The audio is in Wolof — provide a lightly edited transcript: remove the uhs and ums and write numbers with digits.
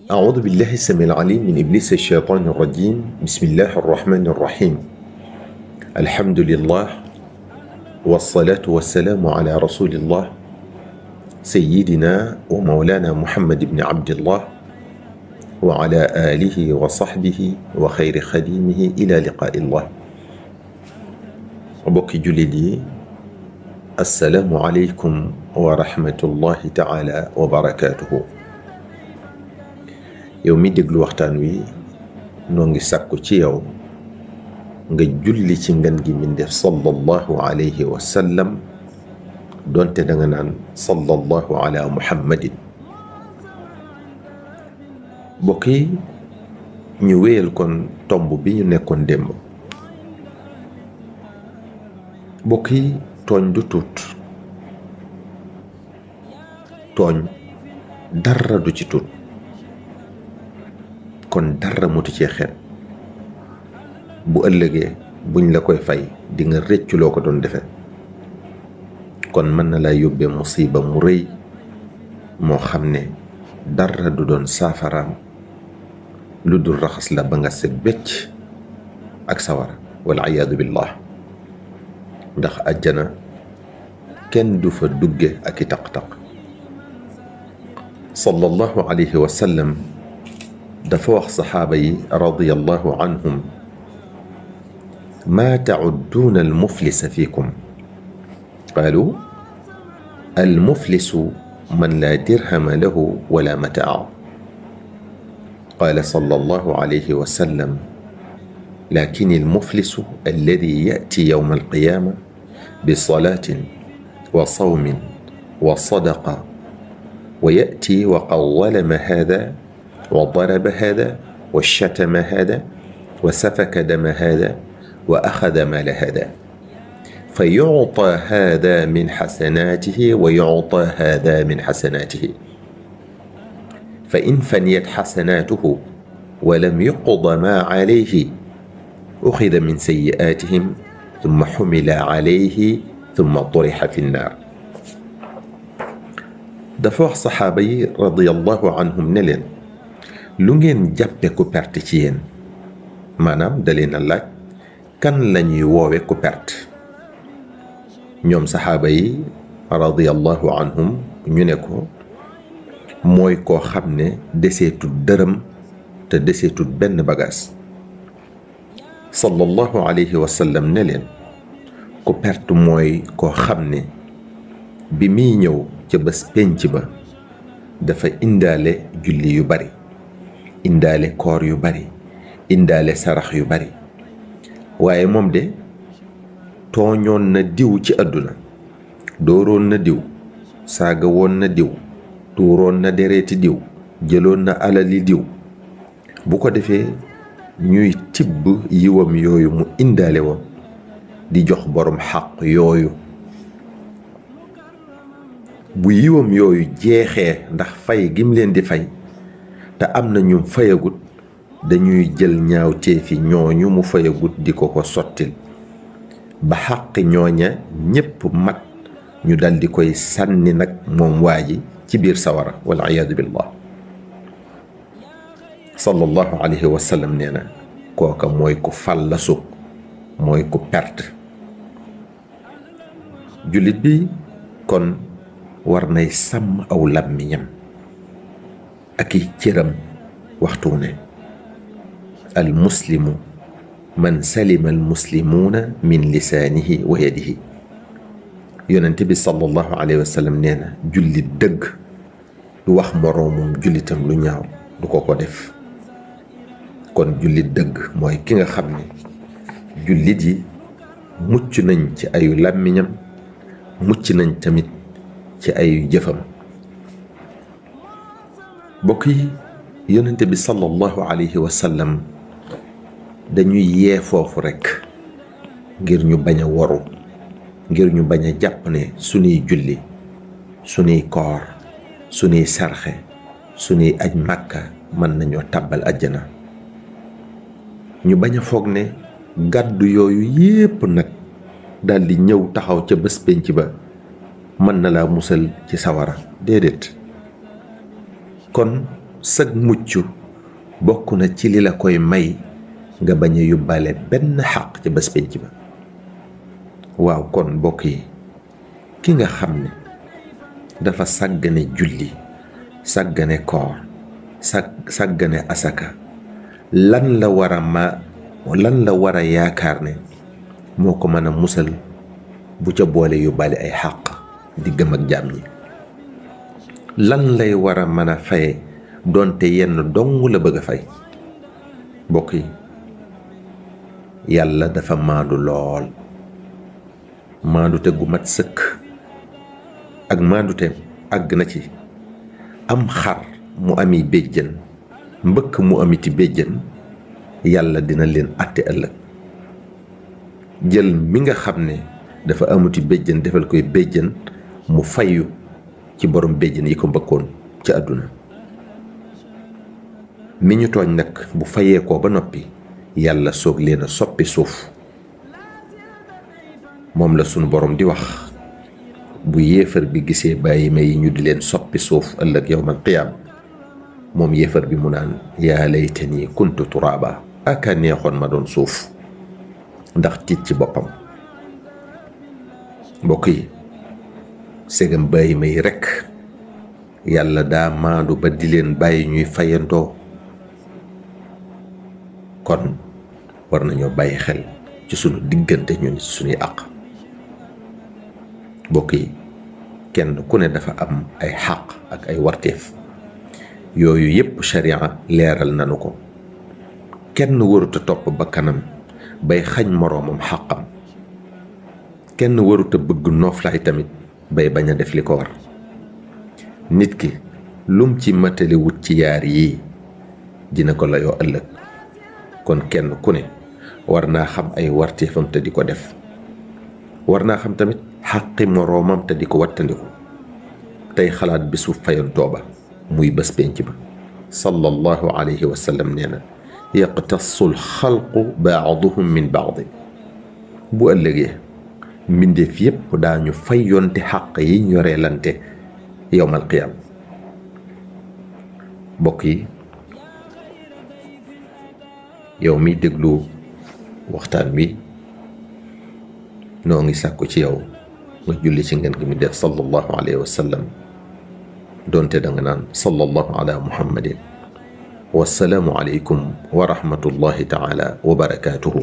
أعوذ بالله السميع العليم من إبليس الشيطان الرجيم. بسم الله الرحمن الرحيم. الحمد لله والصلاة والسلام على رسول الله سيدنا ومولانا محمد بن عبد الله وعلى آله وصحبه وخير خديمه إلى لقاء الله. بوكي جلدي، السلام عليكم ورحمة الله تعالى وبركاته. yow mi déglu waxtaan wi noo ngi sàkku ci yow nga julli ci ngën gi min def sallallahu alayhi wa sallam, donte da nga naan sallallahu ala muhammadin. mbokk yi, ñu wéyal kon tomb bi ñu nekkoon démb. mbokk yi, tooñ du tuut, tooñ dara du ci tuut, kon dara mutu ci xeet. bu ëllëgee buñ la koy fay di nga rëccu loo ko doon defe. kon mën na laa yóbbee musiba mu rëy moo xam ne dara du doon saafaraam lu dul raxas la ba nga set becc ak sawara wal iyaadu billah. ndax àjjana kenn du fa dugge ak i taq-taq. sallallahu alayhi wa sallam dafa wax saxaaba yi radiyallahu anhum: maa ta'udduuna almuflisa fiikum? qaalu almuflisu man laa dirhama lahu wala mataa. qaala sallallahu alayhi wa sallam: laakin almuflisu alladi ya'ti yawma alqiyaama bisalaatin wa sawmin wa sadaqa wa ya'ti wa qad zalama haadaa وضرب هذا وشتم هذا وسفك دم هذا وأخذ مال هذا فيعطى هذا من حسناته ويعطى هذا من حسناته فإن فنيت حسناته ولم يقض ما عليه أخذ من سيئاتهم ثم حمل عليه ثم طرح في النار. دفع صحابي رضي الله عنهم نلن lu ngeen jàppe ku perte ci yéen? maanaam da leen a laaj kan lañuy woowe ku perte. ñoom saxaaba yi radiyallahu anhum ñu ne ko mooy koo xam ne deseetut dërëm te deseetut benn bagaas. sallallahu alayhi wa sallam ne leen ku perte mooy koo xam ne bi muy ñëw ca bés pénc ba dafa indaale julli yu bari, indaale koor yu bari, indaale sarax yu bari, waaye moom de tooñoon na diw ci àdduna, dooroon na diw, saaga woon na diw, tuuroon na dereeti diw, jëloon na alali diw. bu ko defee ñuy tibb yiwam yooyu mu indaale woon di jox borom xaq yooyu. bu yiwam yooyu jeexee ndax fay gim leen di fay te am na ñu fayagut, dañuy jël ñaawteefi ñooñu mu fayagut di ko sottil ba xaqi ñooña ñépp mat, ñu dal di koy sànni nag moom waa ji ci biir sawara wal iyaadu billah. sallallahu alayhi wa sallam nee na kooka mooy ku fallasu, mooy ku perte. jullit bi kon war nay sàmm aw làmmiñam ak i cëram waxtu ne. al muslimu man salima al muslimuuna min lisaanihi wa yadihi. yonente bi sallallahu alayhi wa sallam nee na jullit dëgg du wax moroomum jullitam lu ñaaw, du ko def. kon jullit dëgg mooy ki nga xam ne jullit yi mucc nañ ci ayu làmmiñam, mucc nañ tamit ci ayu jëfam. bokk yi, yonente bi sallallahu alayhi wa sallam dañuy yee foofu rekk ngir ñu bañ a waru, ngir ñu bañ a jàpp ne sunuy julli, sunuy koor, sunuy sarxe, sunuy aj màkka mën nañoo tàbbal àjjana. ñu bañ a foog ne gàddu yooyu yépp nag daldi ñëw taxaw ca bés pénc ba mën na laa musal ci sawara. déedéet. kon sag mucc bokk na ci li la koy may nga bañ a yóbbaale benn xaq ca bés penc ba. waaw kon mbokk yi, ki nga xam ne dafa sàggane julli, sàggane koor, sàggane asaka, lan la war a yaakaar ne moo ko mën a musal bu ca boole yóbbaale ay xaq diggam ak jaam ñi? lan lay war a mën a faye doonte yenn dong la bëgg a fay? mbokk yi, yàlla dafa maandu lool, maandute gu mat sëkk. ak maandute àgg na ci am xar mu ami béjjën, mbëkk mu amiti béjjën, yàlla dina leen àtte ëllëg. jël mi nga xam ne dafa amuti béjjën defal koy béjjën, mu fayu ci borom béjjën yi ko mbëkkoon ci àdduna. mi ñu tooñ nag bu fayee ko ba noppi, yàlla soog leen a soppi suuf. moom la sunu borom di wax bu yéefar bi gisee bàyyi ma yi ñu di leen soppi suuf ëllëg yawmal qiyaam, moom yéefar bi mu naan yaa laytanii kuntu turaaba, aka neexoon ma doon suuf, ndax tiit ci boppam. mbokk yi, segam bàyyi ma yi rekk yàlla daa maandu ba di leen bàyyi ñuy fayantoo, kon war nañoo bàyyi xel ci sunu diggante ñun ci sunuy àq. mbokk yi, kenn ku ne dafa am ay xaq ak ay warteef, yooyu yépp sharia leeral nanu ko. kenn waruta topp bakkanam bay xañ moroomam xaqam, kenn waruta bëgg nooflaay tamit bay bañ a def li ko war. nit ki lum ci matali wut ci yaar yii dina ko layoo ëllëg. kon kenn ku ne war naa xam ay warteefam te di ko def, war naa xam tamit xaqi moroomam te di ko wattandiku, tey xalaat bisu fayantoo ba muy bés penc ba. sallallahu alayhi wa sallam nee na yaqtassul xalqu baaduhum min baadi. bu ëllëgee mbindeef yépp daañu fayonte xaq yi ñu yoreelante yowmal qiyaam. mbokk yi, yow mi déglu waxtaan wi, noo ngi sàkku ci yow nga julli ci ngeen gi mi def sallallahu alayhi wa sallam, doonte da nga naan sallallahu ala muhammadin. wassalaamu aleykum wa rahmatullahi taala wa barakaatuhu.